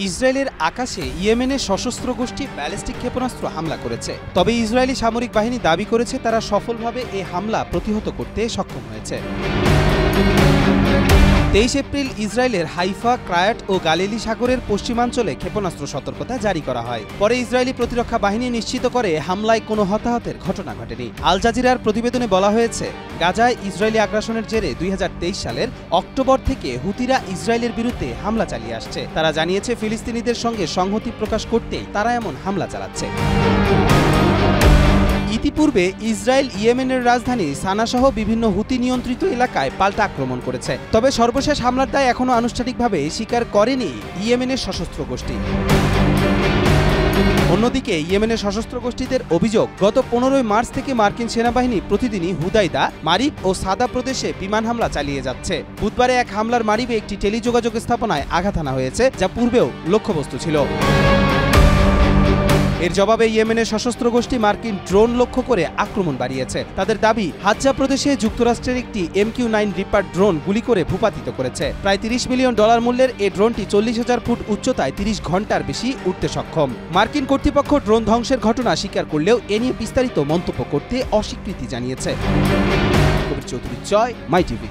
ইসরায়েলের আকাশে ইয়েমেনের সশস্ত্র গোষ্ঠী ব্যালিস্টিক ক্ষেপণাস্ত্র হামলা করেছে। তবে ইসরায়েলি সামরিক বাহিনী দাবি করেছে তারা সফলভাবে এই হামলা প্রতিহত করতে সক্ষম হয়েছে। 23 এপ্রিল ইসরায়েলের হাইফা, ক্রায়াট ও গালিলি সাগরের পশ্চিমাঞ্চলে ক্ষেপণাস্ত্র সতর্কতা জারি করা হয়। পরে ইসরায়েলি প্রতিরক্ষা বাহিনী নিশ্চিত করে হামলায় কোনো হতাহতের ঘটনা ঘটেনি। আল জাজিরার প্রতিবেদনে বলা হয়েছে, গাজায় ইসরায়েলি আগ্রাসনের জেরে 2023 সালের অক্টোবর থেকে হুতিরা ইসরায়েলের বিরুদ্ধে হামলা চালিয়ে আসছে। তারা জানিয়েছে ফিলিস্তিনিদের সঙ্গে সংহতি প্রকাশ করতেই তারা এমন হামলা চালাচ্ছে। ইতিপূর্বে ইসরায়েল ইয়েমেনের রাজধানী সানাসহ বিভিন্ন হুতি নিয়ন্ত্রিত এলাকায় পাল্টা আক্রমণ করেছে। তবে সর্বশেষ হামলার দায় এখনও আনুষ্ঠানিকভাবে স্বীকার করেনি ইয়েমেনের সশস্ত্র গোষ্ঠী। অন্যদিকে ইয়েমেনের সশস্ত্র গোষ্ঠীদের অভিযোগ, গত 15 মার্চ থেকে মার্কিন সেনাবাহিনী প্রতিদিনই হুদাইদা, মারিব ও সাদা প্রদেশে বিমান হামলা চালিয়ে যাচ্ছে। বুধবারে এক হামলার মারিবে একটি টেলিযোগাযোগ স্থাপনায় আঘাত হানা হয়েছে, যা পূর্বেও লক্ষ্যবস্তু ছিল। এর জবাবে ইয়েমেনের সশস্ত্র গোষ্ঠী মার্কিন ড্রোন লক্ষ্য করে আক্রমণ বাড়িয়েছে। তাদের দাবি, হাজ্জা প্রদেশে যুক্তরাষ্ট্রের একটি MQ-9 রিপার ড্রোন গুলি করে ভূপাতিত করেছে। প্রায় $30 মিলিয়ন মূল্যের এই ড্রোনটি 40,000 ফুট উচ্চতায় 30 ঘন্টার বেশি উঠতে সক্ষম। মার্কিন কর্তৃপক্ষ ড্রোন ধ্বংসের ঘটনা স্বীকার করলেও এ নিয়ে বিস্তারিত মন্তব্য করতে অস্বীকৃতি জানিয়েছে। কবির চৌধুরী, জয়, মাই টিভি।